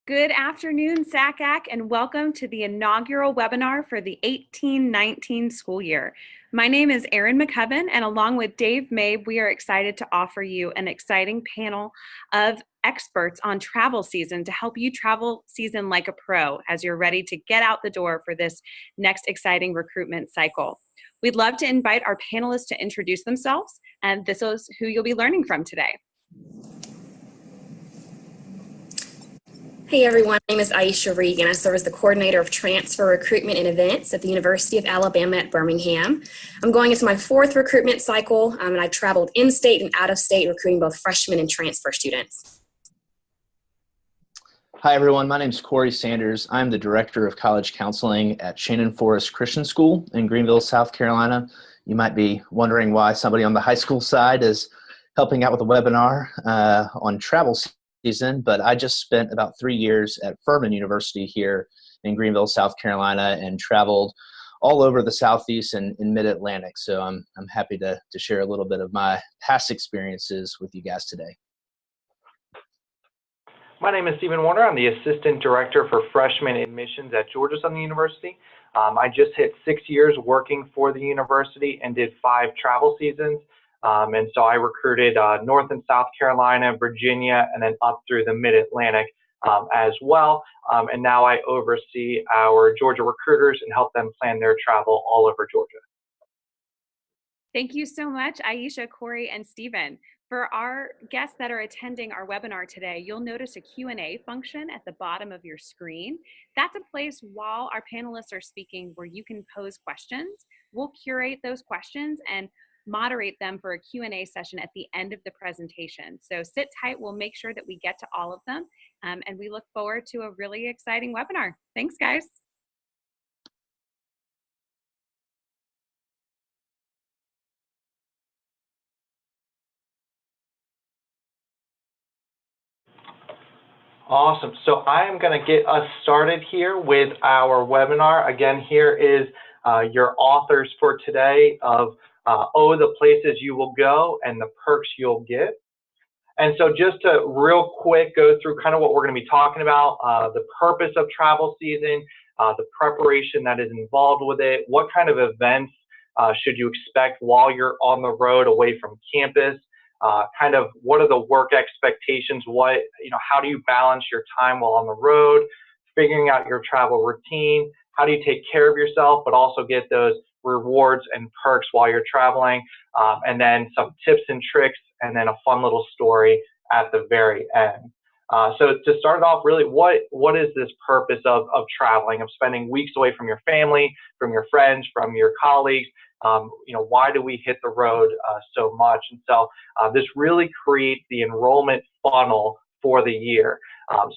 Good afternoon, SACAC, and welcome to the inaugural webinar for the 18-19 school year. My name is Erin McCubbin, and along with Dave Mabe, we are excited to offer you an exciting panel of experts on travel season to help you travel season like a pro as you're ready to get out the door for this next exciting recruitment cycle. We'd love to invite our panelists to introduce themselves, and this is who you'll be learning from today. Hey everyone, my name is Aisha Regan. I serve as the coordinator of transfer recruitment and events at the University of Alabama at Birmingham. I'm going into my fourth recruitment cycle, and I traveled in-state and out-of-state recruiting both freshmen and transfer students. Hi everyone, my name is Corey Sanders. I'm the Director of College Counseling at Shannon Forest Christian School in Greenville, South Carolina. You might be wondering why somebody on the high school side is helping out with a webinar on travel season, but I just spent about 3 years at Emory University here in Greenville, South Carolina, and traveled all over the Southeast and in Mid-Atlantic. So I'm happy to share a little bit of my past experiences with you guys today. My name is Stephen Warner. I'm the Assistant Director for Freshman Admissions at Georgia Southern University. I just hit 6 years working for the university and did 5 travel seasons. And so I recruited North and South Carolina, Virginia, and then up through the Mid-Atlantic as well. And now I oversee our Georgia recruiters and help them plan their travel all over Georgia. Thank you so much, Aisha, Corey, and Stephen. For our guests that are attending our webinar today, you'll notice a Q&A function at the bottom of your screen. That's a place while our panelists are speaking where you can pose questions. We'll curate those questions and moderate them for a Q&A session at the end of the presentation. So sit tight, we'll make sure that we get to all of them, and we look forward to a really exciting webinar. Thanks, guys. Awesome. So I am going to get us started here with our webinar. Again, here is your authors for today of the places you will go and the perks you'll get. And so just to real quick go through kind of what we're going to be talking about, the purpose of travel season, the preparation that is involved with it, what kind of events should you expect while you're on the road away from campus, kind of what are the work expectations, how do you balance your time while on the road, figuring out your travel routine, how do you take care of yourself but also get those rewards and perks while you're traveling, and then some tips and tricks, and then a fun little story at the very end. So to start off, really, what is this purpose of traveling, of spending weeks away from your family, from your friends, from your colleagues? Why do we hit the road so much? And so this really creates the enrollment funnel for the year.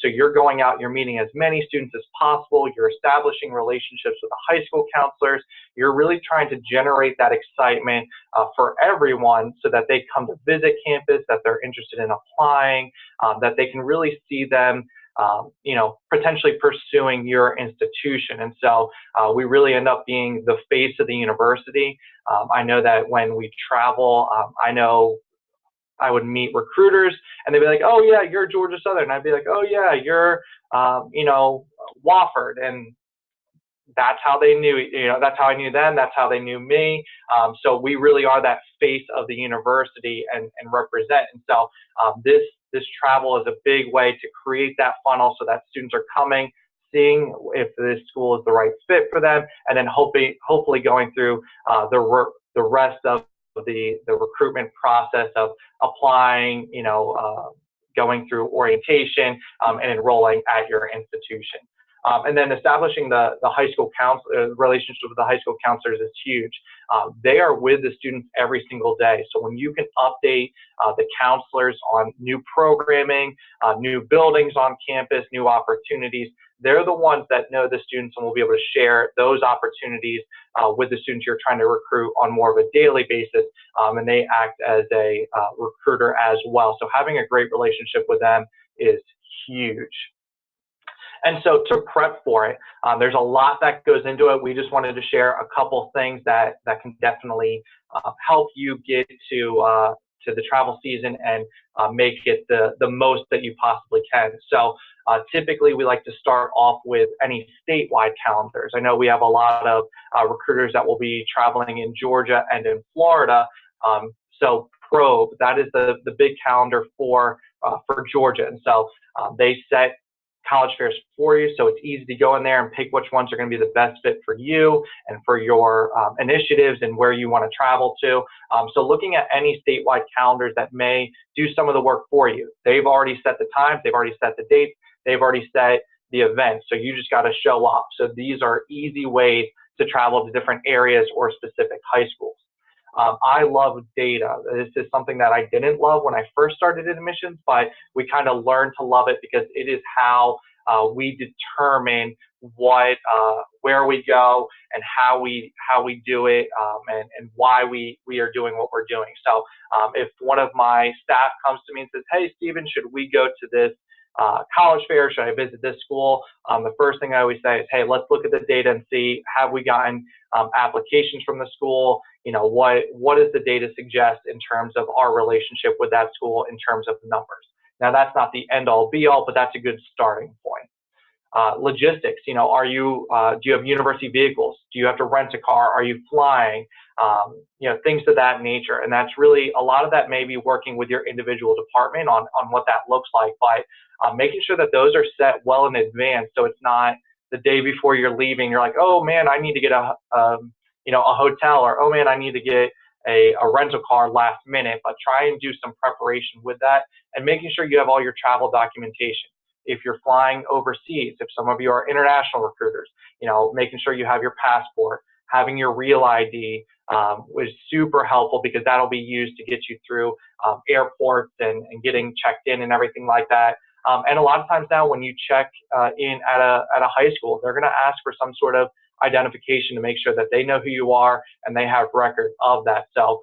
So you're going out, you're meeting as many students as possible, you're establishing relationships with the high school counselors, you're really trying to generate that excitement for everyone so that they come to visit campus, that they're interested in applying, that they can really see them potentially pursuing your institution. And so we really end up being the face of the university. I know that when we travel, I know I would meet recruiters and they'd be like, oh yeah, you're Georgia Southern. I'd be like, oh yeah, you're, Wofford. And that's how they knew, that's how I knew them. That's how they knew me. So we really are that face of the university and represent. And so this travel is a big way to create that funnel so that students are coming, seeing if this school is the right fit for them, and then hopefully going through the rest of the recruitment process of applying, going through orientation and enrolling at your institution. And then establishing the high school relationship with the high school counselors is huge. They are with the students every single day. So when you can update the counselors on new programming, new buildings on campus, new opportunities, they're the ones that know the students and will be able to share those opportunities with the students you're trying to recruit on more of a daily basis, and they act as a recruiter as well. So having a great relationship with them is huge. And so to prep for it, there's a lot that goes into it. We just wanted to share a couple things that can definitely help you get to to the travel season and make it the most that you possibly can. So typically we like to start off with any statewide calendars. I know we have a lot of recruiters that will be traveling in Georgia and in Florida. So Probe, that is the big calendar for Georgia. And so they set college fairs for you, so it's easy to go in there and pick which ones are going to be the best fit for you and for your initiatives and where you want to travel to. So looking at any statewide calendars that may do some of the work for you. They've already set the times, they've already set the dates, they've already set the events, so you just got to show up. So these are easy ways to travel to different areas or specific high schools. I love data. This is something that I didn't love when I first started in admissions, but we kind of learned to love it because it is how we determine where we go and how we do it, and why we are doing what we're doing. So if one of my staff comes to me and says, "Hey, Stephen, should we go to this college fair? Should I visit this school?" The first thing I always say is, "Hey, let's look at the data and see, have we gotten applications from the school? You know, what does the data suggest in terms of our relationship with that school in terms of numbers?" Now, that's not the end all be all, but that's a good starting point. Logistics, you know, do you have university vehicles? Do you have to rent a car? Are you flying? You know, things of that nature. And that's really, a lot of that may be working with your individual department on what that looks like, but making sure that those are set well in advance, so it's not the day before you're leaving, you're like, "Oh man, I need to get a hotel," or, "Oh man, I need to get a rental car last minute," but try and do some preparation with that and making sure you have all your travel documentation. If you're flying overseas, if some of you are international recruiters, you know, making sure you have your passport, having your real ID was super helpful because that'll be used to get you through airports and getting checked in and everything like that. And a lot of times now when you check in at a high school, they're going to ask for some sort of identification to make sure that they know who you are and they have record of that. So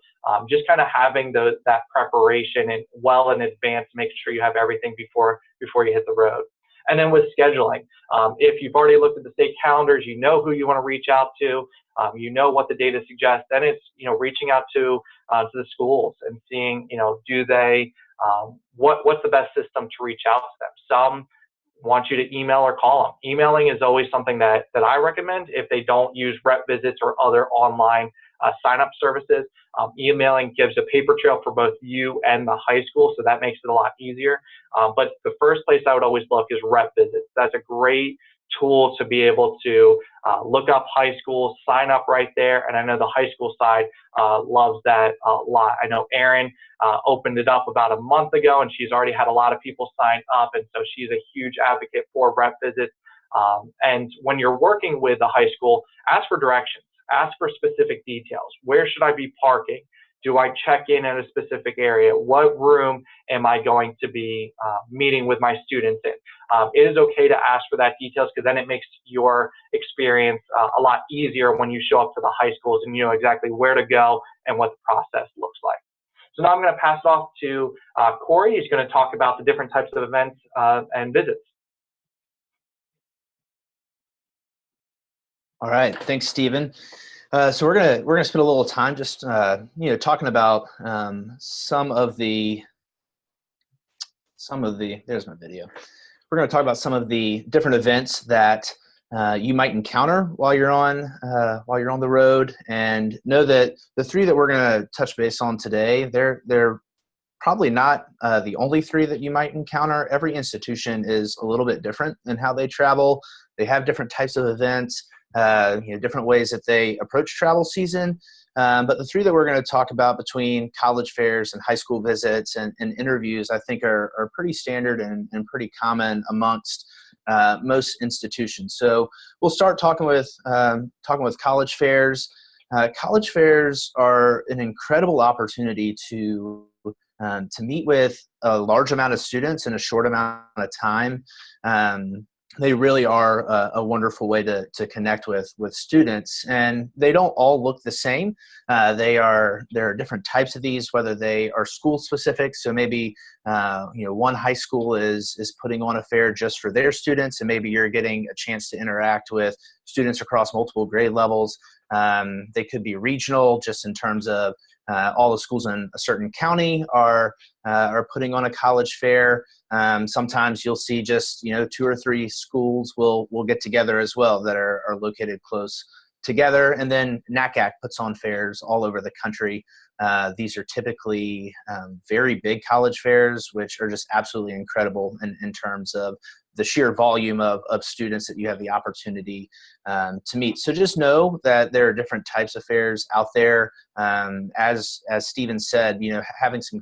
just kind of having that preparation and well in advance, making sure you have everything before you hit the road. And then with scheduling, if you've already looked at the state calendars, you know who you want to reach out to, you know what the data suggests, then it's, you know, reaching out to the schools and seeing, you know, do they, what's the best system to reach out to them. Some want you to email or call them. Emailing is always something that I recommend if they don't use rep visits or other online sign-up services. Emailing gives a paper trail for both you and the high school, so that makes it a lot easier. But the first place I would always look is rep visits. That's a great tool to be able to look up high schools, sign up right there, and I know the high school side loves that a lot. I know Erin opened it up about a month ago, and she's already had a lot of people sign up, and so she's a huge advocate for rep visits. And when you're working with a high school, ask for directions, ask for specific details. Where should I be parking? Do I check in at a specific area? What room am I going to be meeting with my students in? It is okay to ask for that details because then it makes your experience a lot easier when you show up to the high schools and you know exactly where to go and what the process looks like. So now I'm going to pass it off to Corey. He's going to talk about the different types of events and visits. All right, thanks, Stephen. So we're gonna spend a little time just talking about some of the there's my video. We're going to talk about some of the different events that you might encounter while you're on the road, and know that the three that we're going to touch base on today, they're probably not the only three that you might encounter. Every institution is a little bit different in how they travel. They have different types of events. Different ways that they approach travel season. But the three that we're going to talk about between college fairs and high school visits and interviews, I think are pretty standard and pretty common amongst most institutions. So we'll start talking with college fairs. College fairs are an incredible opportunity to meet with a large amount of students in a short amount of time. They really are a wonderful way to connect with students, and they don't all look the same. There are different types of these, whether they are school specific. So maybe one high school is putting on a fair just for their students, and maybe you're getting a chance to interact with students across multiple grade levels. They could be regional, just in terms of all the schools in a certain county are putting on a college fair. Sometimes you'll see just 2 or 3 schools will get together as well that are located close together. And then NACAC puts on fairs all over the country. These are typically very big college fairs, which are just absolutely incredible in terms of the sheer volume of students that you have the opportunity to meet. So just know that there are different types of fairs out there. As Stephen said, having some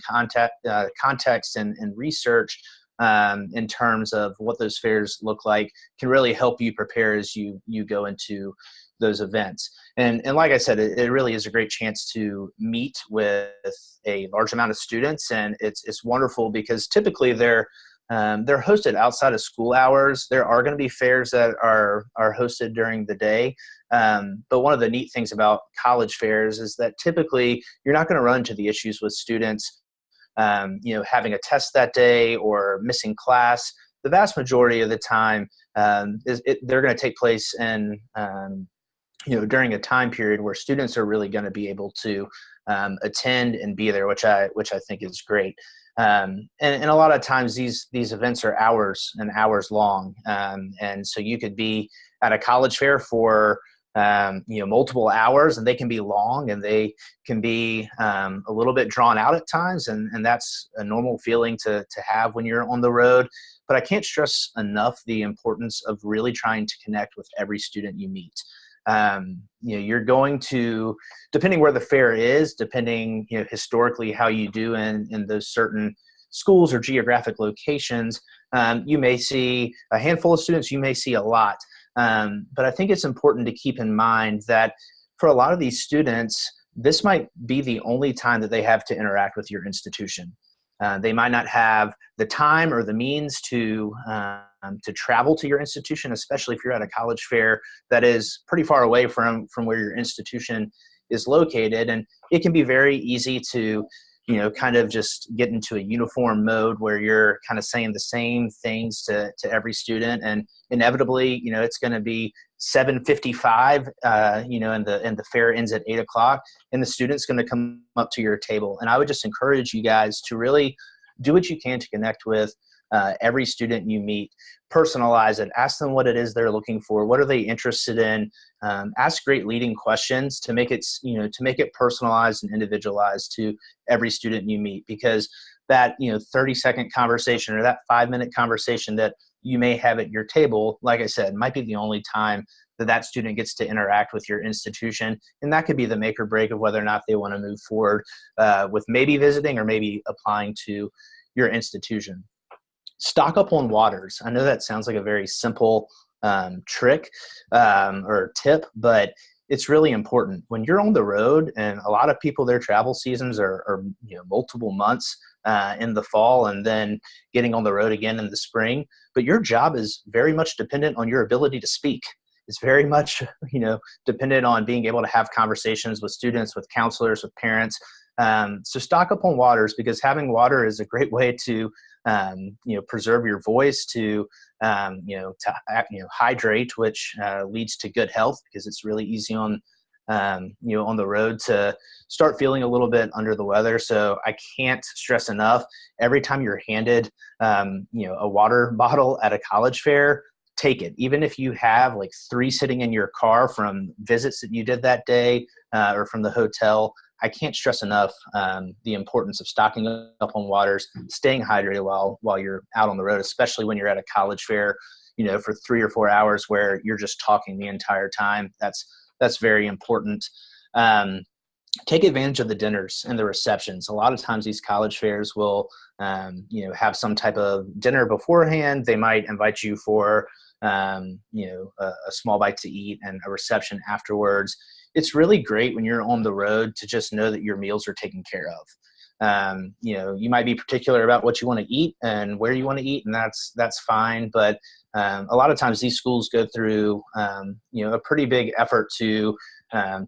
context and research in terms of what those fairs look like can really help you prepare as you go into those events. And like I said, it really is a great chance to meet with a large amount of students, and it's wonderful because typically they're hosted outside of school hours. There are going to be fairs that are hosted during the day. But one of the neat things about college fairs is that typically you're not going to run into the issues with students, having a test that day or missing class. The vast majority of the time, they're going to take place in, during a time period where students are really going to be able to attend and be there, which I think is great. And a lot of times these events are hours and hours long. And so you could be at a college fair for, multiple hours, and they can be long and they can be a little bit drawn out at times. And that's a normal feeling to have when you're on the road. But I can't stress enough the importance of really trying to connect with every student you meet. You're going to, depending where the fair is, depending, historically how you do in those certain schools or geographic locations, you may see a handful of students, you may see a lot. But I think it's important to keep in mind that for a lot of these students, this might be the only time that they have to interact with your institution. They might not have the time or the means to travel to your institution, especially if you're at a college fair that is pretty far away from where your institution is located. And it can be very easy to, kind of just get into a uniform mode where you're kind of saying the same things to every student. And inevitably, it's going to be 7:55, and the fair ends at 8:00, and the student's going to come up to your table. And I would just encourage you guys to really do what you can to connect with every student you meet, personalize it, ask them what it is they're looking for, what are they interested in, ask great leading questions to make it personalized and individualized to every student you meet, because that 30-second conversation or that 5-minute conversation that you may have at your table, like I said, might be the only time that student gets to interact with your institution. And that could be the make or break of whether or not they want to move forward with maybe visiting or maybe applying to your institution. Stock up on waters. I know that sounds like a very simple trick or tip, but it's really important. When you're on the road, and a lot of people, their travel seasons are multiple months in the fall and then getting on the road again in the spring, but your job is very much dependent on your ability to speak. It's very much, dependent on being able to have conversations with students, with counselors, with parents. So stock up on waters, because having water is a great way to preserve your voice, to hydrate, which leads to good health, because it's really easy on the road to start feeling a little bit under the weather. So I can't stress enough, every time you're handed a water bottle at a college fair, take it. Even if you have like 3 sitting in your car from visits that you did that day or from the hotel, I can't stress enough the importance of stocking up on waters, staying hydrated while you're out on the road, especially when you're at a college fair, for 3 or 4 hours where you're just talking the entire time. That's very important. Take advantage of the dinners and the receptions. A lot of times these college fairs will, have some type of dinner beforehand. They might invite you for, a small bite to eat and a reception afterwards. It's really great when you're on the road to just know that your meals are taken care of. You might be particular about what you want to eat and where you want to eat, and that's fine. But a lot of times these schools go through, a pretty big effort to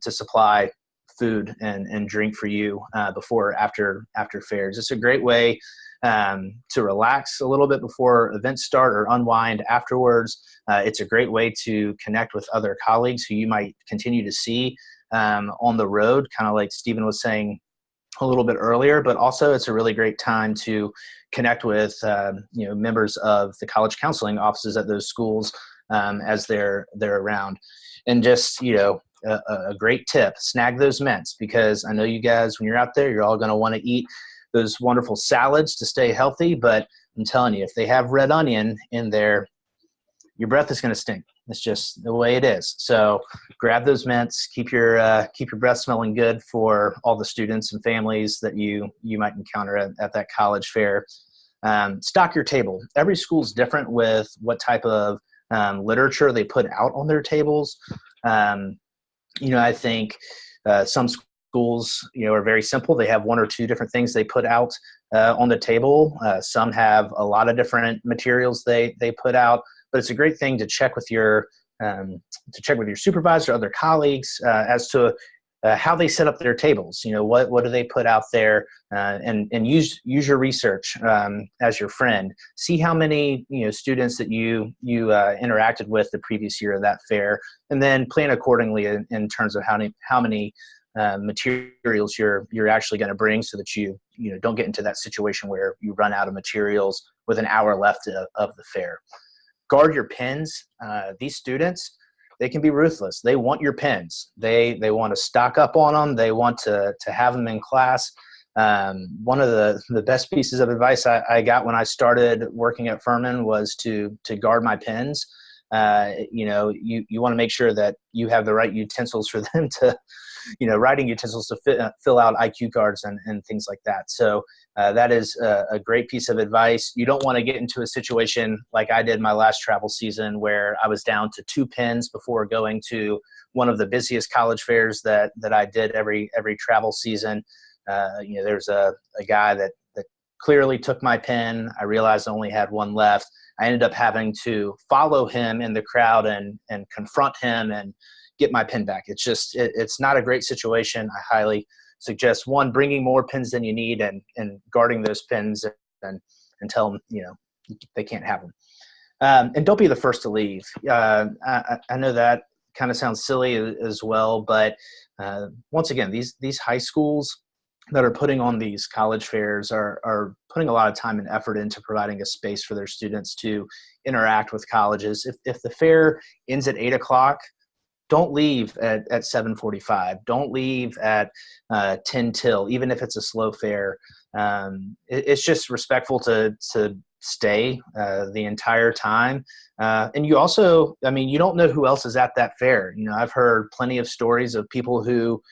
supply food and drink for you before or after fairs. It's a great way to relax a little bit before events start or unwind afterwards. It's a great way to connect with other colleagues who you might continue to see on the road, kind of like Stephen was saying a little bit earlier, but also it's a really great time to connect with members of the college counseling offices at those schools as they're around. And just a great tip: snag those mints, because I know you guys, when you're out there, you're all going to want to eat those wonderful salads to stay healthy. But I'm telling you, if they have red onion in there, your breath is going to stink. It's just the way it is. So grab those mints, keep your breath smelling good for all the students and families that you might encounter at that college fair. Stock your table. Every school is different with what type of literature they put out on their tables. I think some schools, are very simple. They have one or two different things they put out on the table. Some have a lot of different materials they put out. But it's a great thing to check with your supervisor, other colleagues, as to how they set up their tables. What do they put out there, and use your research as your friend. See how many students that you interacted with the previous year of that fair, and then plan accordingly in terms of how many materials you're actually going to bring, so that you don't get into that situation where you run out of materials with an hour left of the fair. Guard your pens. These students, they can be ruthless. They want your pens. They want to stock up on them. They want to have them in class. One of the best pieces of advice I got when I started working at Furman was to guard my pens. You want to make sure that you have the right utensils for them to, writing utensils to fill out IQ cards and things like that. So that is a great piece of advice. You don't want to get into a situation like I did my last travel season, where I was down to 2 pens before going to one of the busiest college fairs that I did every travel season. There's a guy that clearly took my pen. I realized I only had one left. I ended up having to follow him in the crowd and confront him and get my pen back. It's not a great situation. I highly suggest, one, bringing more pens than you need and guarding those pens and tell them, they can't have them. And don't be the first to leave. I know that kind of sounds silly as well, but once again, these high schools that are putting on these college fairs are putting a lot of time and effort into providing a space for their students to interact with colleges. If the fair ends at 8:00, don't leave at 7:45. Don't leave at 10 till, even if it's a slow fair. It's just respectful to stay the entire time. And you also, you don't know who else is at that fair. I've heard plenty of stories of people who,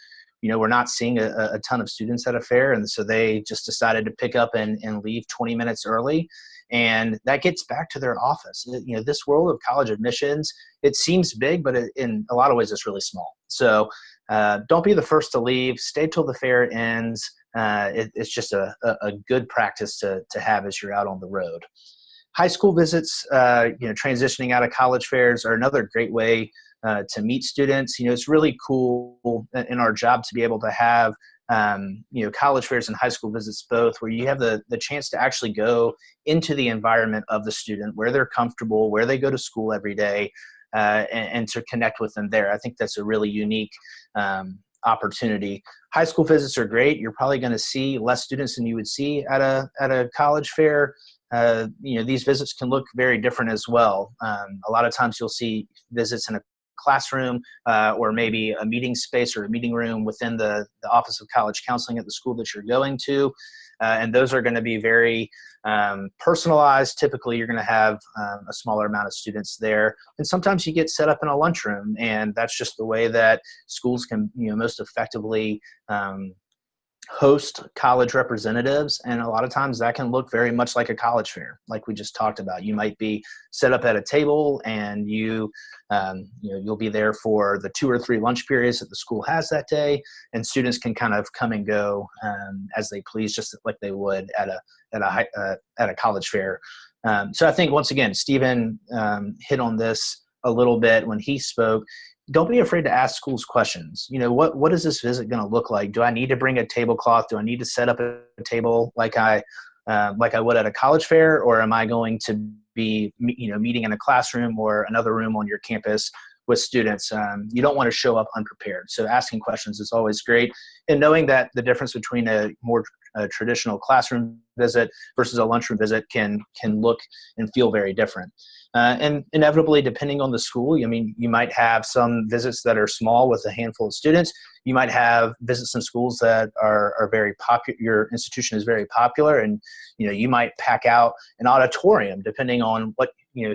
we're not seeing a ton of students at a fair, and so they just decided to pick up and leave 20 minutes early. And that gets back to their office. This world of college admissions, it seems big, but in a lot of ways, it's really small. So don't be the first to leave. Stay till the fair ends. It's just a good practice to have as you're out on the road. High school visits, transitioning out of college fairs, are another great way to meet students. It's really cool in our job to be able to have college fairs and high school visits both, where you have the chance to actually go into the environment of the student, where they're comfortable, where they go to school every day, and to connect with them there. I think that's a really unique opportunity. High school visits are great. You're probably going to see less students than you would see at a college fair. These visits can look very different as well. A lot of times you'll see visits in a classroom or maybe a meeting space or a meeting room within the Office of College Counseling at the school that you're going to. And those are going to be very personalized. Typically, you're going to have a smaller amount of students there. And sometimes you get set up in a lunchroom, and that's just the way that schools can most effectively host college representatives. And a lot of times that can look very much like a college fair, like we just talked about. You might be set up at a table, and you'll be there for the 2 or 3 lunch periods that the school has that day, and students can kind of come and go as they please, just like they would at a college fair. So I think, once again, Stephen hit on this a little bit when he spoke. Don't be afraid to ask schools questions. What is this visit going to look like? Do I need to bring a tablecloth? Do I need to set up a table like I would at a college fair? Or am I going to be, meeting in a classroom or another room on your campus with students. You don't want to show up unprepared. So asking questions is always great. And knowing that the difference between a more traditional classroom visit versus a lunchroom visit can look and feel very different. And inevitably, depending on the school, I mean, you might have some visits that are small with a handful of students. You might have visits in schools that are very popular. Your institution is very popular, and you might pack out an auditorium depending on what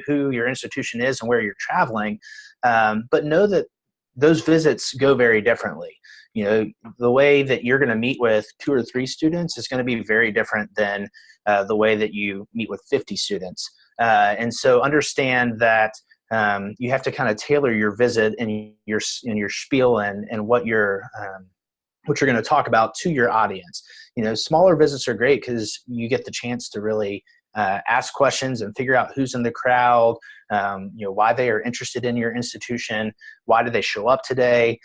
who your institution is and where you're traveling. But know that those visits go very differently. The way that you're going to meet with 2 or 3 students is going to be very different than the way that you meet with 50 students. And so understand that you have to kind of tailor your visit and your spiel and what you're going to talk about to your audience. Smaller visits are great because you get the chance to really ask questions and figure out who's in the crowd, why they are interested in your institution, why did they show up today.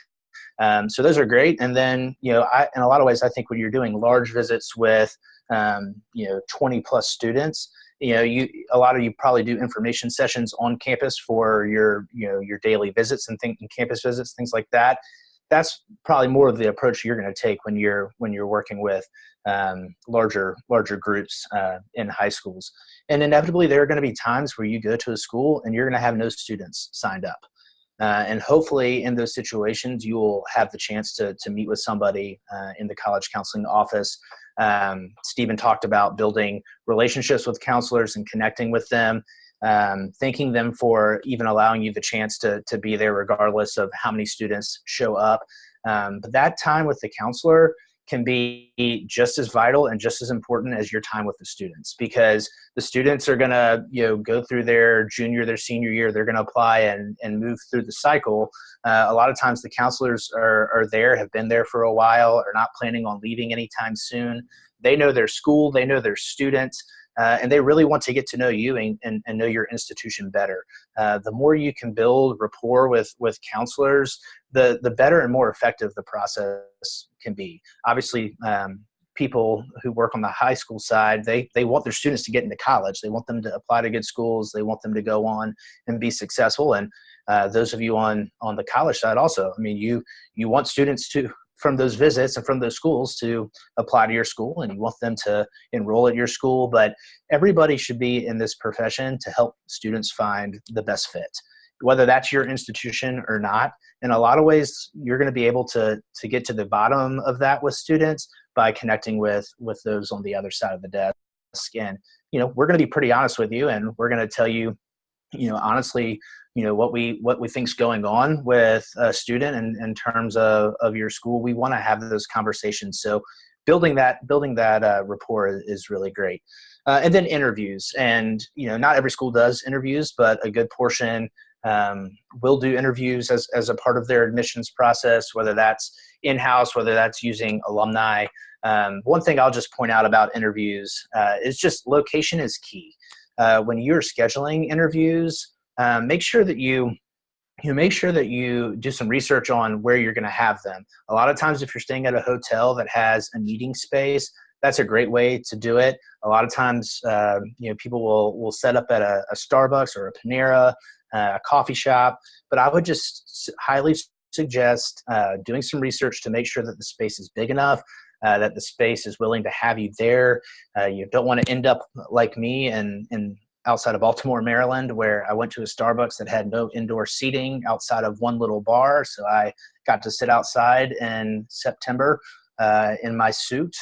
So those are great. And then, in a lot of ways, I think when you're doing large visits with, 20 plus students, a lot of you probably do information sessions on campus for your daily visits and campus visits, things like that. That's probably more of the approach you're going to take when you're working with larger groups in high schools. And inevitably, there are going to be times where you go to a school and you're going to have no students signed up. And hopefully in those situations, you will have the chance to meet with somebody in the college counseling office. Stephen talked about building relationships with counselors and connecting with them, thanking them for even allowing you the chance to be there regardless of how many students show up. But that time with the counselor can be just as vital and just as important as your time with the students, because the students are going to go through their junior, their senior year. They're going to apply and move through the cycle. A lot of times the counselors are there, have been there for a while, are not planning on leaving anytime soon. They know their school, they know their students, and they really want to get to know you and know your institution better. The more you can build rapport with counselors, the better and more effective the process can be. Obviously, people who work on the high school side, they want their students to get into college. They want them to apply to good schools. They want them to go on and be successful. And those of you on the college side also, I mean, you want students from those visits and from those schools to apply to your school, and you want them to enroll at your school. But everybody should be in this profession to help students find the best fit, whether that's your institution or not. In a lot of ways, you're going to be able to get to the bottom of that with students by connecting with those on the other side of the desk. And, we're going to be pretty honest with you, and we're going to tell you, honestly, what we think's going on with a student in terms of your school. We want to have those conversations. So building that rapport is really great. And then interviews, and not every school does interviews, but a good portion will do interviews as a part of their admissions process, whether that's in-house, whether that's using alumni. One thing I'll just point out about interviews is just location is key. When you're scheduling interviews, make sure that you do some research on where you're going to have them. A lot of times, if you're staying at a hotel that has a meeting space, that's a great way to do it. A lot of times, people will set up at a Starbucks or a Panera, a coffee shop. But I would just highly suggest doing some research to make sure that the space is big enough, that the space is willing to have you there. You don't want to end up like me and outside of Baltimore, Maryland, where I went to a Starbucks that had no indoor seating outside of one little bar. So I got to sit outside in September in my suit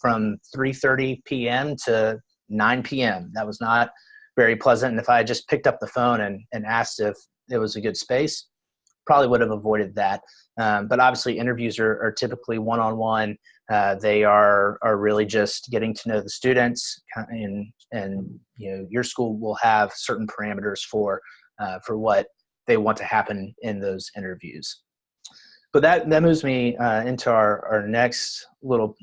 from 3:30 p.m. to 9 p.m. That was not very pleasant. And if I had just picked up the phone and asked if it was a good space, probably would have avoided that. But obviously interviews are typically one-on-one. They are really just getting to know the students, and your school will have certain parameters for what they want to happen in those interviews. But that moves me into our next little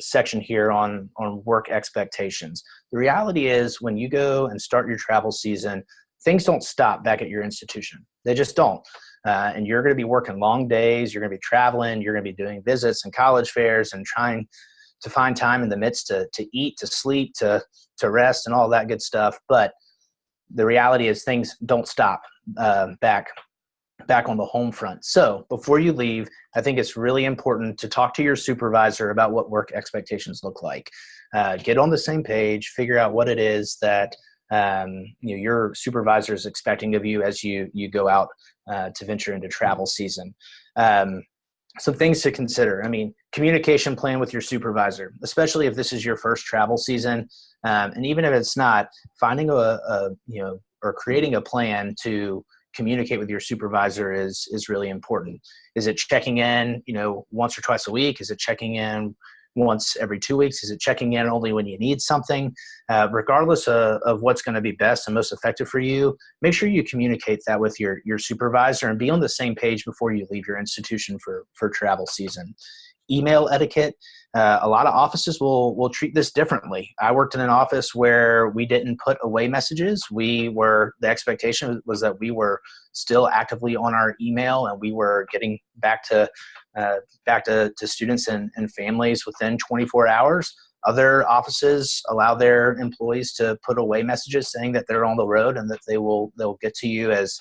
section here on work expectations. The reality is, when you go and start your travel season, things don't stop back at your institution. They just don't. And you're going to be working long days. You're going to be traveling. You're going to be doing visits and college fairs and trying to find time in the midst to eat, to sleep, to rest, and all that good stuff. But the reality is, things don't stop back back on the home front. So before you leave, I think it's really important to talk to your supervisor about what work expectations look like. Get on the same page, figure out what it is that your supervisor is expecting of you as you go out to venture into travel season. Some things to consider. I mean, communication plan with your supervisor, especially if this is your first travel season. And even if it's not, finding or creating a plan to communicate with your supervisor is really important. Is it checking in, once or twice a week? Is it checking in once every 2 weeks? Is it checking in only when you need something? Regardless of what's going to be best and most effective for you, make sure you communicate that with your supervisor and be on the same page before you leave your institution for travel season. Email etiquette. A lot of offices will treat this differently. I worked in an office where we didn't put away messages. The expectation was that we were still actively on our email, and we were getting back to students and families within 24 hours. Other offices allow their employees to put away messages saying that they're on the road and that they'll get to you as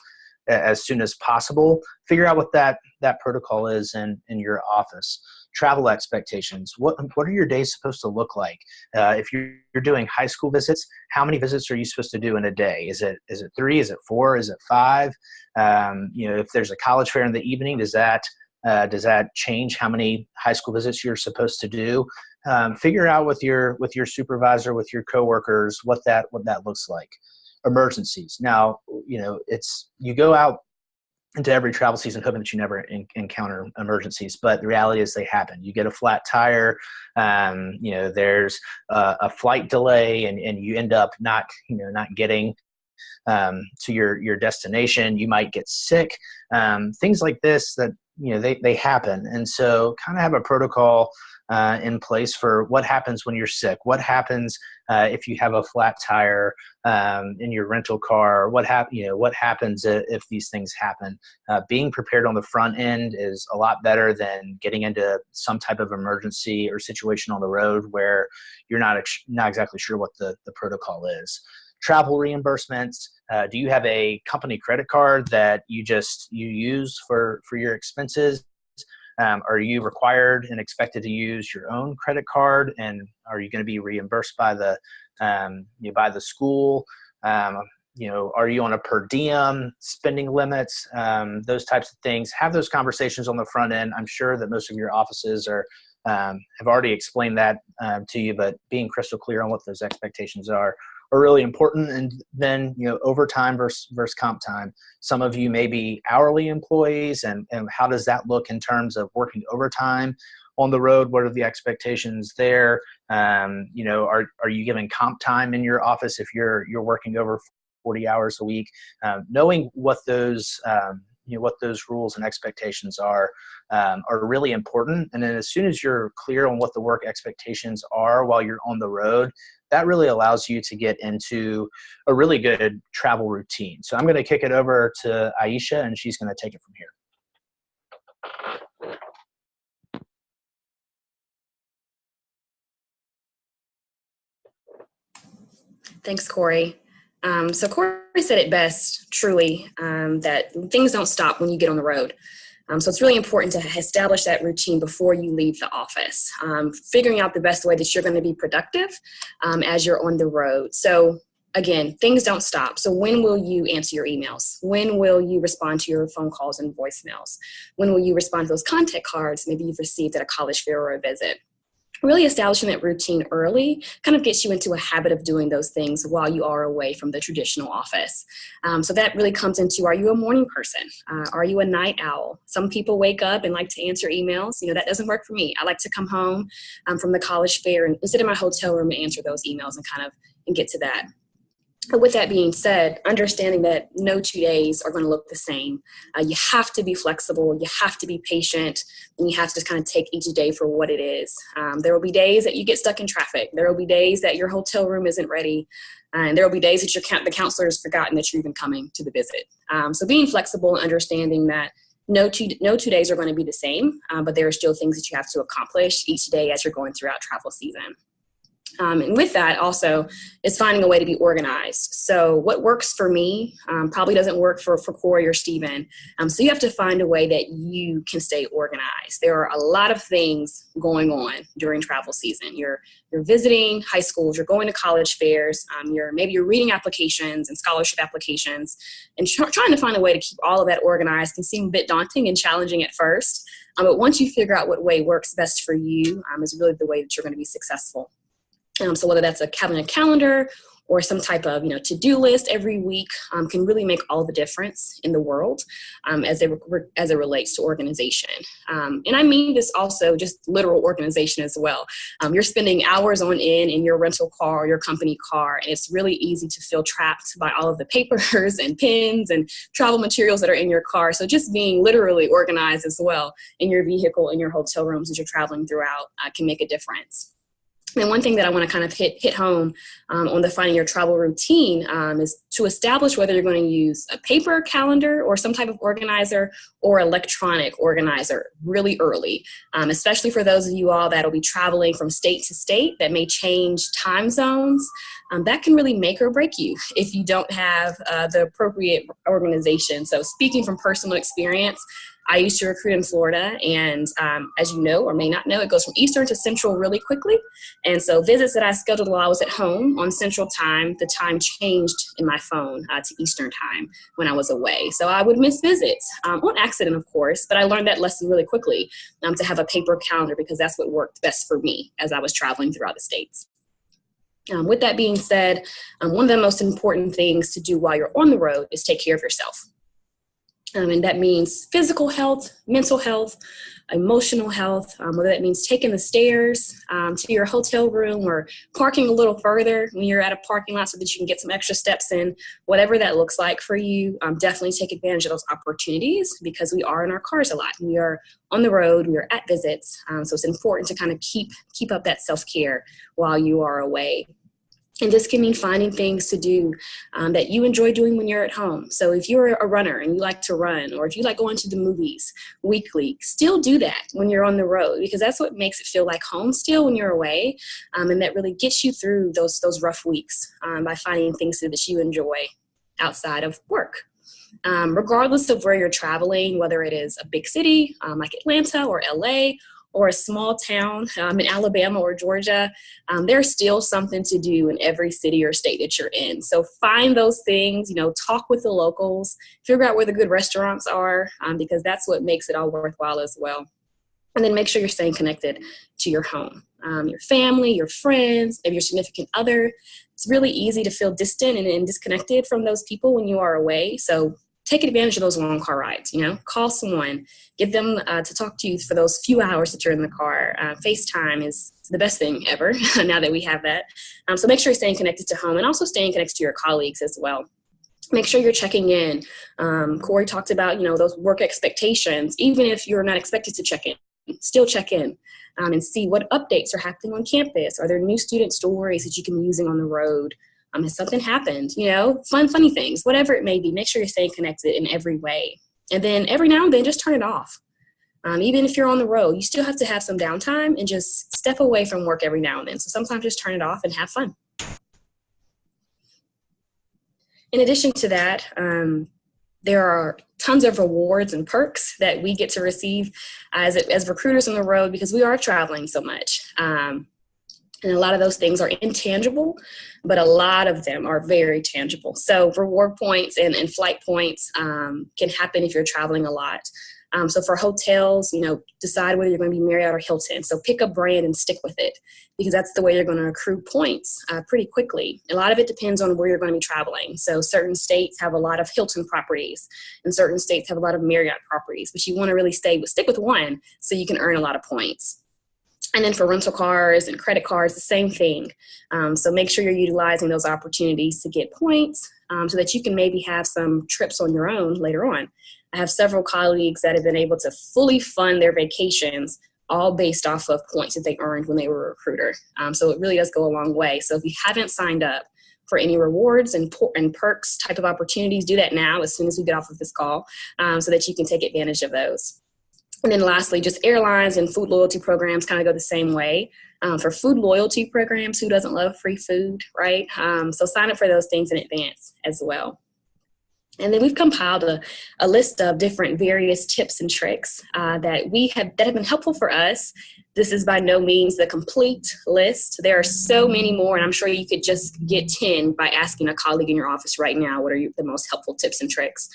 soon as possible. Figure out what that protocol is in your office. Travel expectations. What are your days supposed to look like? If you're doing high school visits, how many visits are you supposed to do in a day? Is it 3? Is it 4? Is it 5? If there's a college fair in the evening, does that change how many high school visits you're supposed to do? Figure out with your supervisor, with your coworkers, what that looks like. Emergencies. Now, you go out into every travel season hoping that you never encounter emergencies, but the reality is they happen. You get a flat tire, there's a flight delay, and you end up not getting to your destination. You might get sick. Things like this that they happen, and so kind of have a protocol in place for what happens when you're sick. What happens if you have a flat tire in your rental car? What happens if these things happen? Being prepared on the front end is a lot better than getting into some type of emergency or situation on the road where you're not exactly sure what the protocol is. Travel reimbursements. Do you have a company credit card that you use for your expenses? Are you required and expected to use your own credit card? And are you going to be reimbursed by the school? Are you on a per diem, spending limits, those types of things? Have those conversations on the front end. I'm sure that most of your offices have already explained that to you, but being crystal clear on what those expectations are really important. And then, overtime versus comp time. Some of you may be hourly employees, and how does that look in terms of working overtime on the road? What are the expectations there? Are you giving comp time in your office if you're working over 40 hours a week? Knowing what those rules and expectations are really important. And then as soon as you're clear on what the work expectations are while you're on the road, that really allows you to get into a really good travel routine. So I'm going to kick it over to Aisha, and she's going to take it from here. Thanks, Corey. So Corey said it best, truly, that things don't stop when you get on the road. So it's really important to establish that routine before you leave the office, figuring out the best way that you're going to be productive as you're on the road. So again, things don't stop. So when will you answer your emails? When will you respond to your phone calls and voicemails? When will you respond to those contact cards maybe you've received at a college fair or a visit? Really establishing that routine early kind of gets you into a habit of doing those things while you are away from the traditional office. So that really comes into, are you a morning person? Are you a night owl? Some people wake up and like to answer emails. That doesn't work for me. I like to come home from the college fair and sit in my hotel room and answer those emails and get to that. But with that being said, understanding that no 2 days are going to look the same. You have to be flexible, you have to be patient, and you have to kind of take each day for what it is. There will be days that you get stuck in traffic. There will be days that your hotel room isn't ready. And there will be days that the counselor has forgotten that you're even coming to the visit. So being flexible and understanding that no two days are going to be the same, but there are still things that you have to accomplish each day as you're going throughout travel season. And with that also is finding a way to be organized. So what works for me probably doesn't work for Corey or Stephen. So you have to find a way that you can stay organized. There are a lot of things going on during travel season. You're visiting high schools, you're going to college fairs, maybe you're reading applications and scholarship applications, and trying to find a way to keep all of that organized can seem a bit daunting and challenging at first. But once you figure out what way works best for you is really the way that you're going to be successful. So whether that's a calendar or some type of to-do list every week can really make all the difference in the world as it relates to organization. And I mean this also just literal organization as well. You're spending hours on end in your rental car or your company car, and it's really easy to feel trapped by all of the papers and pens and travel materials that are in your car. So just being literally organized as well in your vehicle, in your hotel rooms as you're traveling throughout can make a difference. And one thing that I want to kind of hit home on the finding your travel routine is to establish whether you're going to use a paper calendar or some type of organizer or electronic organizer really early, especially for those of you all that will be traveling from state to state that may change time zones. That can really make or break you if you don't have the appropriate organization. So speaking from personal experience, I used to recruit in Florida, and as you know or may not know, it goes from Eastern to Central really quickly. And so visits that I scheduled while I was at home on Central time, the time changed in my phone to Eastern time when I was away. So I would miss visits on accident, of course, but I learned that lesson really quickly to have a paper calendar because that's what worked best for me as I was traveling throughout the states. With that being said, one of the most important things to do while you're on the road is take care of yourself. And that means physical health, mental health, emotional health, whether that means taking the stairs to your hotel room or parking a little further when you're at a parking lot so that you can get some extra steps in, whatever that looks like for you, definitely take advantage of those opportunities because we are in our cars a lot. We are on the road, we are at visits, so it's important to kind of keep up that self-care while you are away. And this can mean finding things to do that you enjoy doing when you're at home. So if you're a runner and you like to run, or if you like going to the movies weekly, still do that when you're on the road because that's what makes it feel like home still when you're away. And that really gets you through those rough weeks by finding things that you enjoy outside of work. Regardless of where you're traveling, whether it is a big city like Atlanta or LA, or a small town in Alabama or Georgia, there's still something to do in every city or state that you're in. So find those things, talk with the locals, figure out where the good restaurants are, because that's what makes it all worthwhile as well. And then make sure you're staying connected to your home, your family, your friends, maybe your significant other. It's really easy to feel distant and disconnected from those people when you are away. So take advantage of those long car rides, call someone, get them to talk to you for those few hours that you're in the car. FaceTime is the best thing ever now that we have that. So make sure you're staying connected to home and also staying connected to your colleagues as well. Make sure you're checking in. Corey talked about, those work expectations. Even if you're not expected to check in, still check in and see what updates are happening on campus. Are there new student stories that you can be using on the road? Has something happened? Funny things, whatever it may be, make sure you're staying connected in every way. And then every now and then, just turn it off. Even if you're on the road, you still have to have some downtime and just step away from work every now and then. So sometimes just turn it off and have fun. In addition to that, there are tons of rewards and perks that we get to receive as recruiters on the road because we are traveling so much. And a lot of those things are intangible, but a lot of them are very tangible. So reward points and flight points can happen if you're traveling a lot. So for hotels, decide whether you're going to be Marriott or Hilton. So pick a brand and stick with it because that's the way you're going to accrue points pretty quickly. A lot of it depends on where you're going to be traveling. So certain states have a lot of Hilton properties and certain states have a lot of Marriott properties, but you want to really stick with one so you can earn a lot of points. And then for rental cars and credit cards, the same thing. So make sure you're utilizing those opportunities to get points so that you can maybe have some trips on your own later on. I have several colleagues that have been able to fully fund their vacations all based off of points that they earned when they were a recruiter. So it really does go a long way. So if you haven't signed up for any rewards and perks type of opportunities, do that now as soon as we get off of this call so that you can take advantage of those. And then lastly, just airlines and food loyalty programs kind of go the same way. For food loyalty programs, who doesn't love free food, right? So sign up for those things in advance as well. And then we've compiled a list of different various tips and tricks that have been helpful for us. This is by no means the complete list. There are so many more, and I'm sure you could just get 10 by asking a colleague in your office right now, what are the most helpful tips and tricks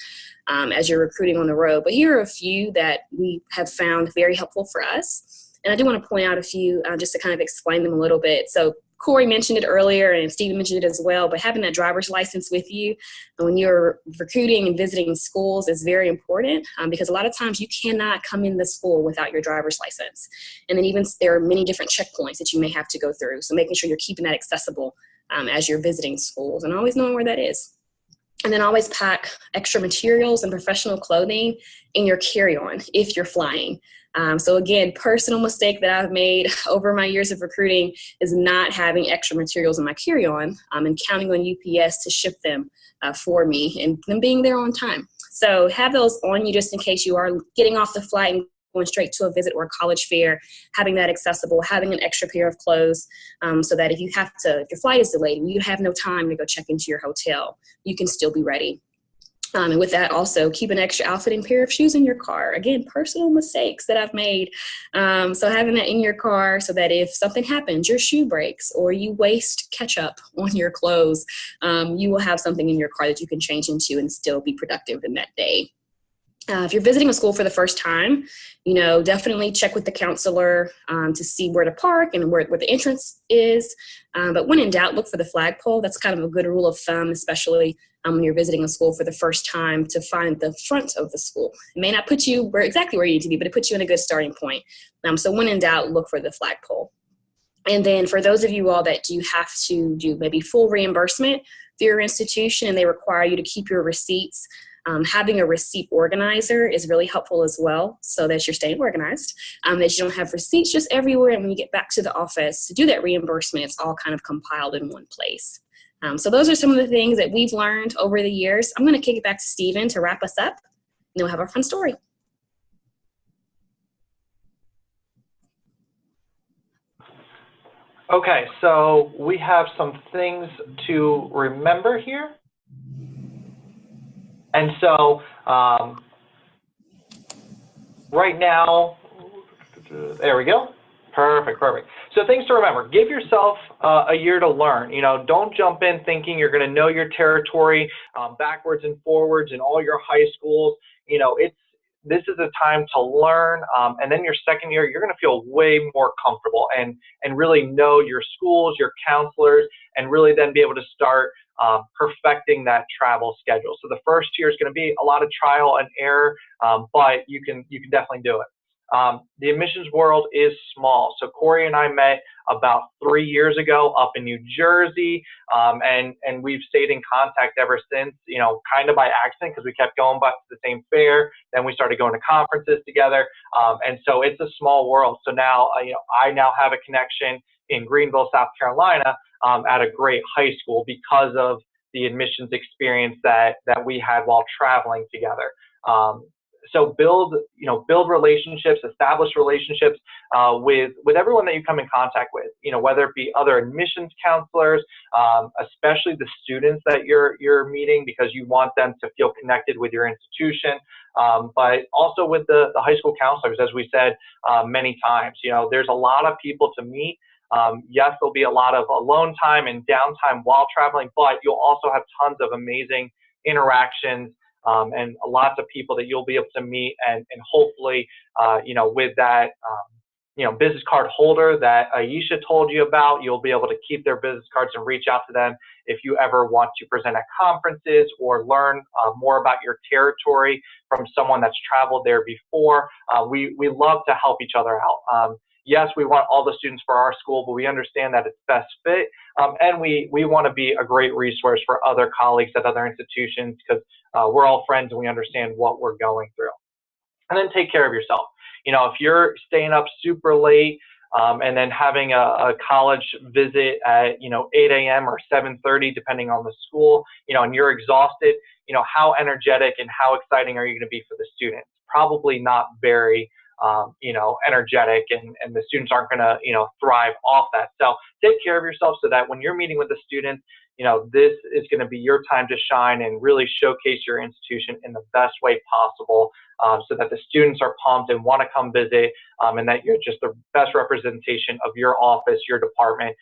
as you're recruiting on the road. But here are a few that we have found very helpful for us. And I do want to point out a few just to kind of explain them a little bit. So Corey mentioned it earlier, and Stephen mentioned it as well, but having that driver's license with you when you're recruiting and visiting schools is very important because a lot of times you cannot come in the school without your driver's license. And then even there are many different checkpoints that you may have to go through. So making sure you're keeping that accessible as you're visiting schools and always knowing where that is. And then always pack extra materials and professional clothing in your carry-on if you're flying. So again, personal mistake that I've made over my years of recruiting is not having extra materials in my carry-on and counting on UPS to ship them for me and them being there on time. So have those on you just in case you are getting off the flight and going straight to a visit or a college fair, having that accessible, having an extra pair of clothes so that if your flight is delayed and you have no time to go check into your hotel, you can still be ready. And with that, also keep an extra outfit and pair of shoes in your car. Again, personal mistakes that I've made. So having that in your car so that if something happens, your shoe breaks or you waste ketchup on your clothes, you will have something in your car that you can change into and still be productive in that day. If you're visiting a school for the first time, definitely check with the counselor to see where to park and where the entrance is. But when in doubt, look for the flagpole. That's kind of a good rule of thumb, especially when you're visiting a school for the first time, to find the front of the school. It may not put you exactly where you need to be, but it puts you in a good starting point. So when in doubt, look for the flagpole. And then for those of you all that do have to do maybe full reimbursement through your institution and they require you to keep your receipts, having a receipt organizer is really helpful as well so that you're staying organized, that you don't have receipts just everywhere. And when you get back to the office to do that reimbursement, it's all kind of compiled in one place. So those are some of the things that we've learned over the years. I'm going to kick it back to Stephen to wrap us up, and then we'll have our fun story. Okay, so we have some things to remember here. And so right now, there we go. Perfect. So things to remember. Give yourself a year to learn. Don't jump in thinking you're going to know your territory backwards and forwards in all your high schools. This is a time to learn, and then your second year, you're going to feel way more comfortable and really know your schools, your counselors, and really then be able to start perfecting that travel schedule. So the first year is going to be a lot of trial and error, but you can definitely do it. The admissions world is small. So Corey and I met about 3 years ago up in New Jersey, and we've stayed in contact ever since, kind of by accident because we kept going back to the same fair. Then we started going to conferences together. And so it's a small world. So now, I now have a connection in Greenville, South Carolina, at a great high school because of the admissions experience that we had while traveling together. So build relationships, establish relationships with everyone that you come in contact with, whether it be other admissions counselors, especially the students that you're meeting, because you want them to feel connected with your institution, but also with the high school counselors, as we said many times. There's a lot of people to meet. Yes, there'll be a lot of alone time and downtime while traveling, but you'll also have tons of amazing interactions and lots of people that you'll be able to meet, and hopefully, with that, business card holder that Aisha told you about, you'll be able to keep their business cards and reach out to them if you ever want to present at conferences or learn more about your territory from someone that's traveled there before. We love to help each other out. Yes, we want all the students for our school, but we understand that it's best fit, and we want to be a great resource for other colleagues at other institutions because we're all friends and we understand what we're going through. And then take care of yourself. If you're staying up super late and then having a college visit at 8 a.m. or 7:30, depending on the school, and you're exhausted, how energetic and how exciting are you going to be for the students? Probably not very. energetic, and the students aren't going to, thrive off that. So take care of yourself so that when you're meeting with the students, this is going to be your time to shine and really showcase your institution in the best way possible, so that the students are pumped and want to come visit, and that you're just the best representation of your office, your department,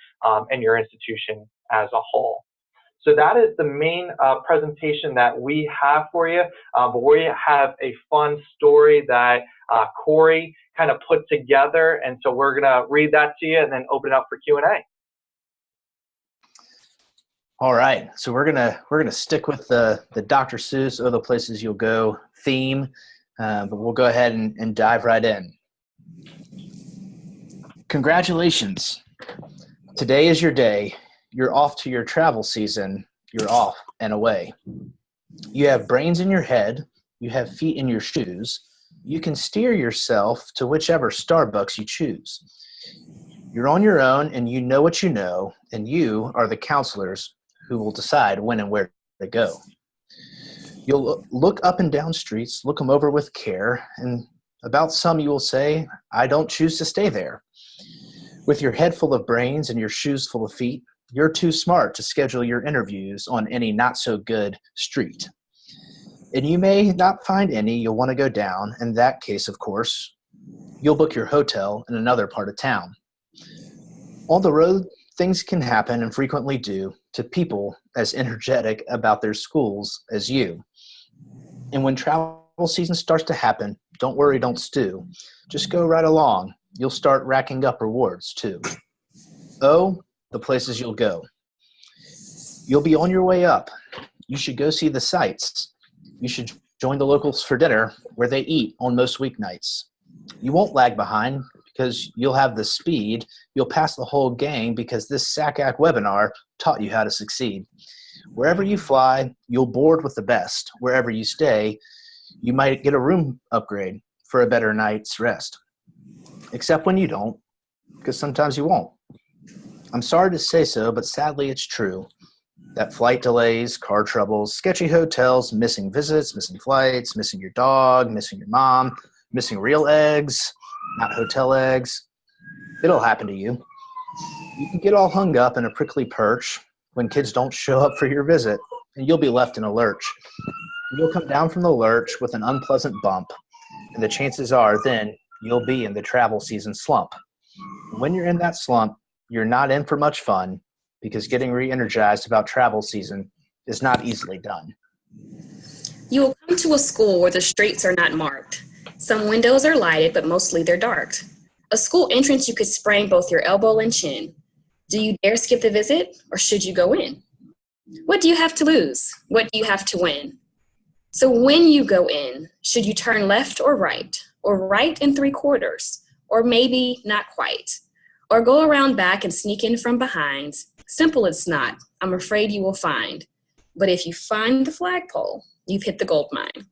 and your institution as a whole. So that is the main presentation that we have for you, but we have a fun story that Corey kind of put together, and so we're going to read that to you and then open it up for Q&A. All right, so we're gonna stick with the Dr. Seuss "Oh, the Places You'll Go" theme, but we'll go ahead and dive right in. Congratulations! Today is your day. You're off to your travel season. You're off and away. You have brains in your head. You have feet in your shoes. You can steer yourself to whichever Starbucks you choose. You're on your own, and you know what you know, and you are the counselors who will decide when and where to go. You'll look up and down streets, look them over with care, and about some you will say, I don't choose to stay there. With your head full of brains and your shoes full of feet, you're too smart to schedule your interviews on any not-so-good street. And you may not find any you'll want to go down. In that case, of course, you'll book your hotel in another part of town. On the road, things can happen and frequently do to people as energetic about their schools as you. And when travel season starts to happen, don't worry, don't stew. Just go right along. You'll start racking up rewards too. Oh, the places you'll go. You'll be on your way up. You should go see the sights. You should join the locals for dinner where they eat on most weeknights. You won't lag behind because you'll have the speed. You'll pass the whole gang because this SACAC webinar taught you how to succeed. Wherever you fly, you'll board with the best. Wherever you stay, you might get a room upgrade for a better night's rest. Except when you don't, because sometimes you won't. I'm sorry to say so, but sadly it's true. That flight delays, car troubles, sketchy hotels, missing visits, missing flights, missing your dog, missing your mom, missing real eggs, not hotel eggs. It'll happen to you. You can get all hung up in a prickly perch when kids don't show up for your visit, and you'll be left in a lurch. You'll come down from the lurch with an unpleasant bump, and the chances are then you'll be in the travel season slump. When you're in that slump, you're not in for much fun because getting re-energized about travel season is not easily done. You will come to a school where the streets are not marked. Some windows are lighted, but mostly they're dark. A school entrance you could sprain both your elbow and chin. Do you dare skip the visit, or should you go in? What do you have to lose? What do you have to win? So when you go in, should you turn left or right in 3/4, or maybe not quite, or go around back and sneak in from behind? Simple it's not, I'm afraid you will find. But if you find the flagpole, you've hit the gold mine.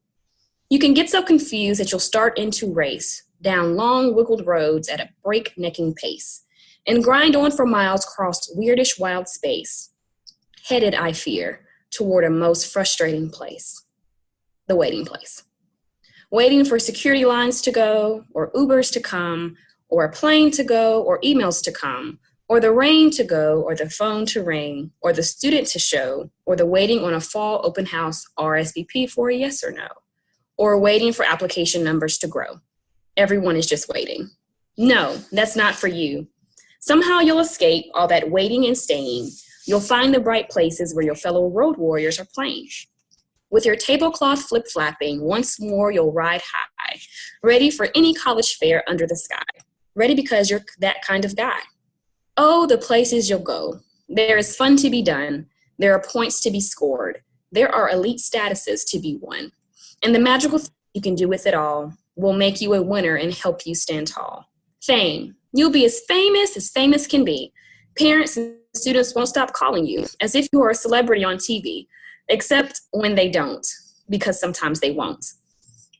You can get so confused that you'll start into race down long wiggled roads at a breaknecking pace and grind on for miles across weirdish wild space, headed, I fear, toward a most frustrating place, the waiting place. Waiting for security lines to go, or Ubers to come, or a plane to go, or emails to come, or the rain to go, or the phone to ring, or the student to show, or the waiting on a fall open house RSVP for a yes or no, or waiting for application numbers to grow. Everyone is just waiting. No, that's not for you. Somehow you'll escape all that waiting and staying. You'll find the bright places where your fellow road warriors are playing. With your tablecloth flip-flapping, once more you'll ride high, ready for any college fair under the sky. Ready because you're that kind of guy. Oh, the places you'll go. There is fun to be done. There are points to be scored. There are elite statuses to be won. And the magical thing you can do with it all will make you a winner and help you stand tall. Fame. You'll be as famous can be. Parents and students won't stop calling you as if you are a celebrity on TV, except when they don't, because sometimes they won't.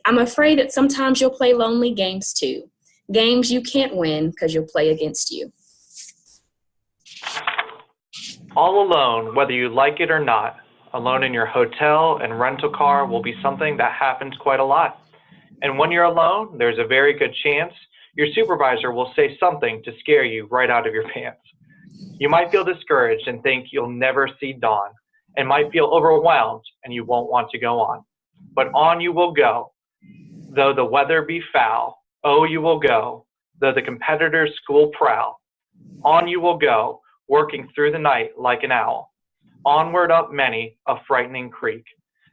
I'm afraid that sometimes you'll play lonely games too. Games you can't win because you'll play against you. All alone, whether you like it or not, alone in your hotel and rental car will be something that happens quite a lot. And when you're alone, there's a very good chance your supervisor will say something to scare you right out of your pants. You might feel discouraged and think you'll never see dawn, and might feel overwhelmed and you won't want to go on. But on you will go, though the weather be foul. Oh, you will go, though the competitor's school prowl. On you will go, working through the night like an owl. Onward up many a frightening creek,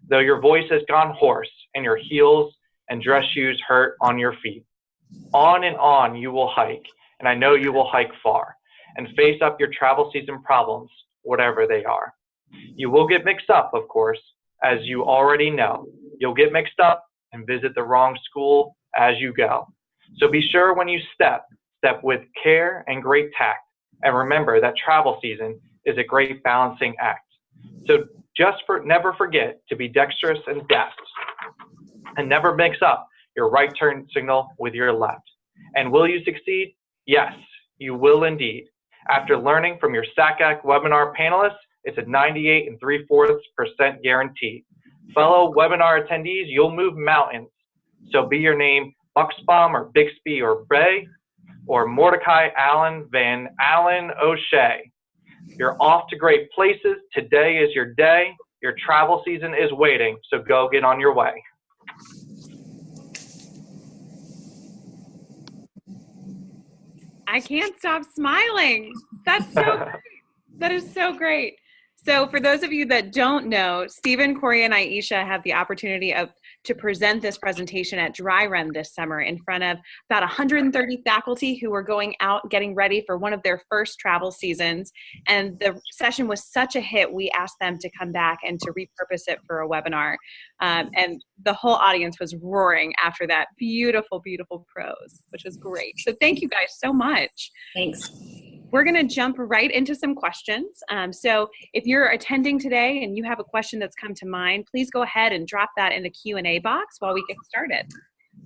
though your voice has gone hoarse and your heels and dress shoes hurt on your feet. On and on you will hike, and I know you will hike far, and face up your travel season problems, whatever they are. You will get mixed up, of course, as you already know. You'll get mixed up and visit the wrong school as you go. So be sure when you step with care and great tact, and remember that travel season is a great balancing act. So never forget to be dexterous and deft, and never mix up your right turn signal with your left. And will you succeed? Yes, you will indeed. After learning from your SACAC webinar panelists, it's a 98 3/4% guarantee. Fellow webinar attendees, you'll move mountains. So be your name Buxbaum or Bixby or Bay, or Mordecai Allen Van Allen O'Shea. You're off to great places. Today is your day. Your travel season is waiting, so go get on your way. I can't stop smiling. That's so great. That is so great. So for those of you that don't know, Stephen, Corey, and Aisha have the opportunity to present this presentation at Dry Run this summer in front of about 130 faculty who were going out getting ready for one of their first travel seasons. And the session was such a hit, we asked them to come back and to repurpose it for a webinar. And the whole audience was roaring after that beautiful, beautiful prose, which was great. So thank you guys so much. Thanks. We're going to jump right into some questions. So if you're attending today and you have a question that's come to mind, please go ahead and drop that in the Q&A box while we get started.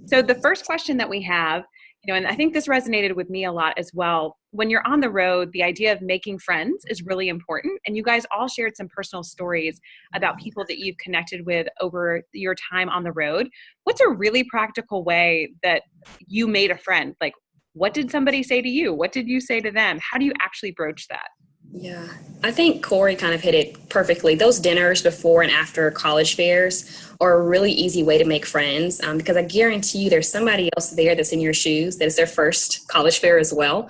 So the first question that we have, and I think this resonated with me a lot as well. When you're on the road, the idea of making friends is really important. And you guys all shared some personal stories about people that you've connected with over your time on the road. What's a really practical way that you made a friend? Like, what did somebody say to you? What did you say to them? How do you actually broach that? Yeah, I think Corey kind of hit it perfectly. Those dinners before and after college fairs are a really easy way to make friends, because I guarantee you there's somebody else there that's in your shoes that is their first college fair as well.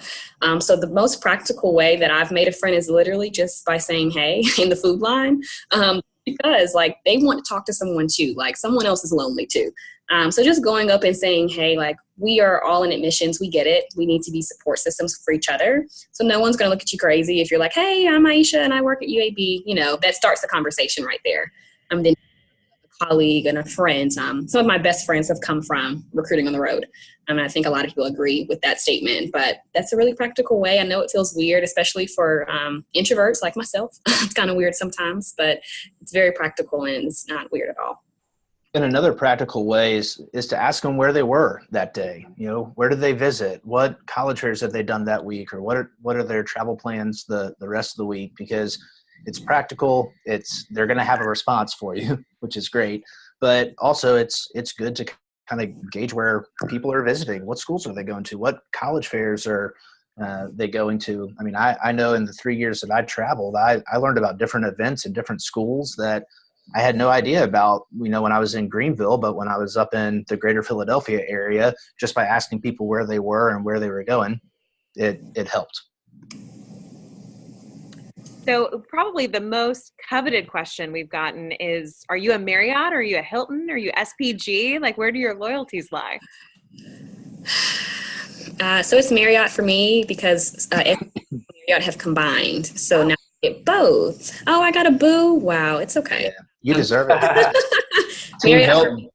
So the most practical way that I've made a friend is literally just by saying hey in the food line, because like they want to talk to someone too, like someone else is lonely too. So just going up and saying, hey, like we are all in admissions. We get it. We need to be support systems for each other. So no one's going to look at you crazy if you're like, hey, I'm Aisha and I work at UAB. That starts the conversation right there. Then a colleague and a friend. Some of my best friends have come from recruiting on the road. And I think a lot of people agree with that statement, but that's a really practical way. I know it feels weird, especially for introverts like myself. It's kind of weird sometimes, but it's very practical and it's not weird at all. And another practical way is to ask them where they were that day. Where did they visit? What college fairs have they done that week? Or what are their travel plans the rest of the week? Because it's practical. They're going to have a response for you, which is great. But also it's good to kind of gauge where people are visiting. What schools are they going to? What college fairs are they going to? I mean, I know in the 3 years that I traveled, I learned about different events and different schools that I had no idea about, when I was in Greenville, but when I was up in the greater Philadelphia area, just by asking people where they were and where they were going, it helped. So probably the most coveted question we've gotten is, are you a Marriott? Are you a Hilton? Are you SPG? Like, where do your loyalties lie? So it's Marriott for me because Marriott have combined. So now I get both. Oh, I got a boo. Wow. It's okay. Yeah, you deserve it. Team Hilton.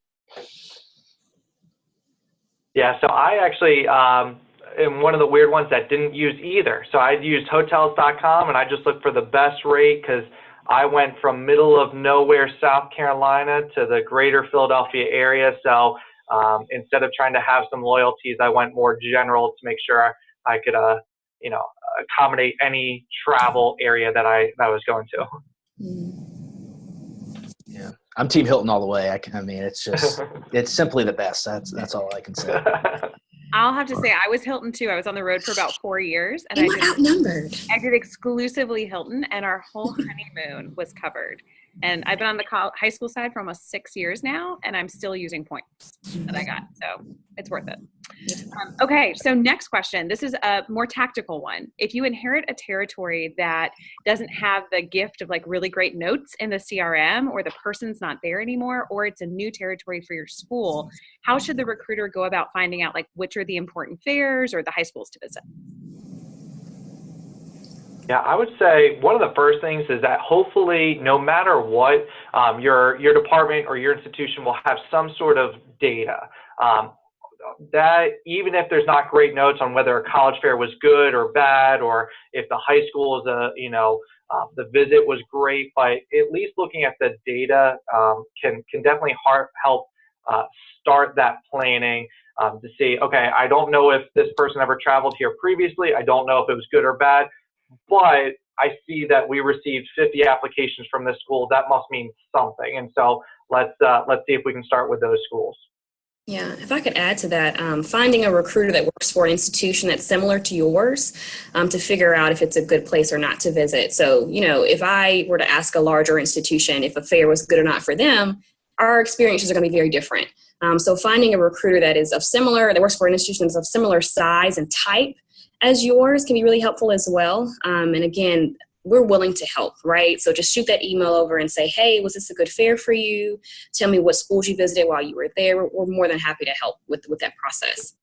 Yeah, so I actually am one of the weird ones that didn't use either. So I used hotels.com and I just looked for the best rate because I went from middle of nowhere, South Carolina to the greater Philadelphia area. So instead of trying to have some loyalties, I went more general to make sure I could, accommodate any travel area that I was going to. Yeah, I'm Team Hilton all the way. I mean, it's just, it's simply the best. That's all I can say. I'll have to say I was Hilton too. I was on the road for about 4 years, and You were outnumbered. I did exclusively Hilton, and our whole honeymoon was covered. And I've been on the high school side for almost 6 years now, and I'm still using points that I got. So it's worth it. Okay, so next question. This is a more tactical one. If you inherit a territory that doesn't have the gift of like really great notes in the CRM, or the person's not there anymore, or it's a new territory for your school, how should the recruiter go about finding out like which are the important fairs or the high schools to visit? Yeah, I would say one of the first things is that hopefully, no matter what, your department or your institution will have some sort of data. That even if there's not great notes on whether a college fair was good or bad, or if the high school is the visit was great, but at least looking at the data can definitely help start that planning to see, okay, I don't know if this person ever traveled here previously. I don't know if it was good or bad, but I see that we received 50 applications from this school. That must mean something. And so let's see if we can start with those schools. Yeah, if I could add to that, finding a recruiter that works for an institution that's similar to yours to figure out if it's a good place or not to visit. So, if I were to ask a larger institution if a fair was good or not for them, our experiences are going to be very different. So finding a recruiter that works for an institution that's of similar size and type as yours can be really helpful as well. And again, we're willing to help, right? So just shoot that email over and say, hey, was this a good fair for you? Tell me what schools you visited while you were there. We're more than happy to help with that process.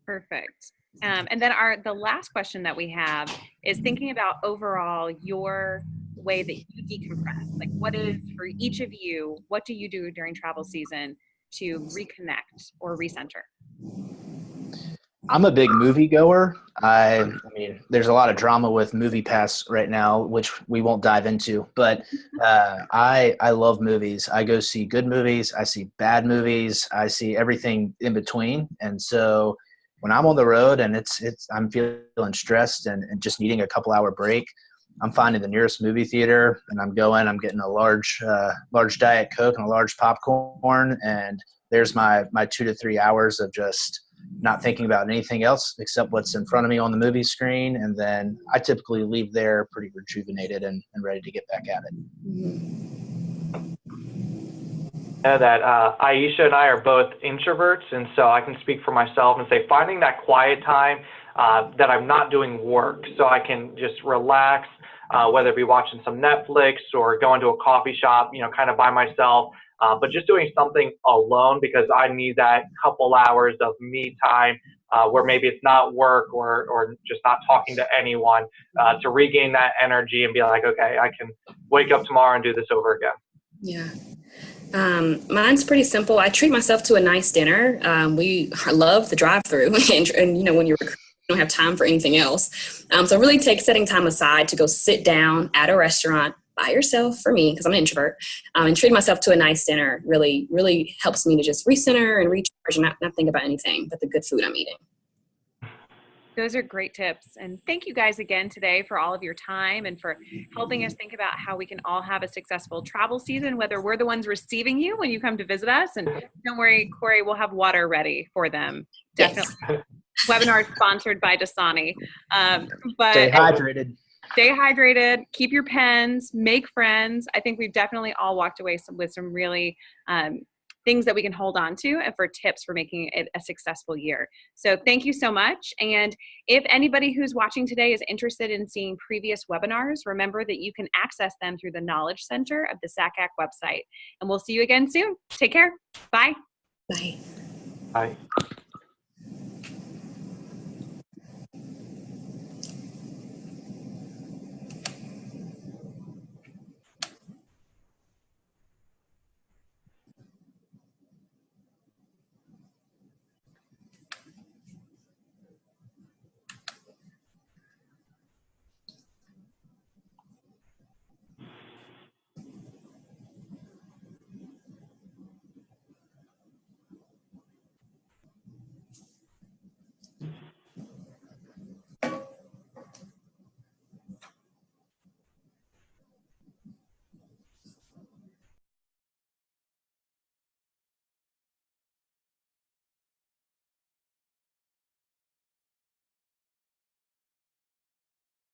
Perfect. And then the last question that we have is thinking about overall your way that you decompress. Like what is, for each of you, what do you do during travel season to reconnect or recenter? I'm a big movie goer. I mean, there's a lot of drama with MoviePass right now, which we won't dive into. But I love movies. I go see good movies. I see bad movies. I see everything in between. And so when I'm on the road and I'm feeling stressed and just needing a couple hour break, I'm finding the nearest movie theater and I'm getting a large Diet Coke and a large popcorn, and there's my 2 to 3 hours of just not thinking about anything else except what's in front of me on the movie screen. And then I typically leave there pretty rejuvenated and ready to get back at it. Know that Aisha and I are both introverts, and so I can speak for myself and say finding that quiet time that I'm not doing work, so I can just relax, whether it be watching some Netflix or going to a coffee shop, kind of by myself. But just doing something alone, because I need that couple hours of me time where maybe it's not work or just not talking to anyone to regain that energy and be like, okay, I can wake up tomorrow and do this over again. Yeah. Mine's pretty simple. I treat myself to a nice dinner. We love the drive-through and when you don't have time for anything else. So really setting time aside to go sit down at a restaurant by yourself, for me, because I'm an introvert, and treating myself to a nice dinner really, really helps me to just recenter and recharge and not think about anything but the good food I'm eating. Those are great tips. And thank you guys again today for all of your time and for helping us think about how we can all have a successful travel season, whether we're the ones receiving you when you come to visit us. And don't worry, Corey, we'll have water ready for them. Definitely. Yes. Webinar sponsored by Dasani. But stay hydrated. Stay hydrated, keep your pens, make friends. I think we've definitely all walked away with some really things that we can hold on to and for tips for making it a successful year. So thank you so much. And if anybody who's watching today is interested in seeing previous webinars, remember that you can access them through the Knowledge Center of the SACAC website. And we'll see you again soon. Take care. Bye. Bye. Bye.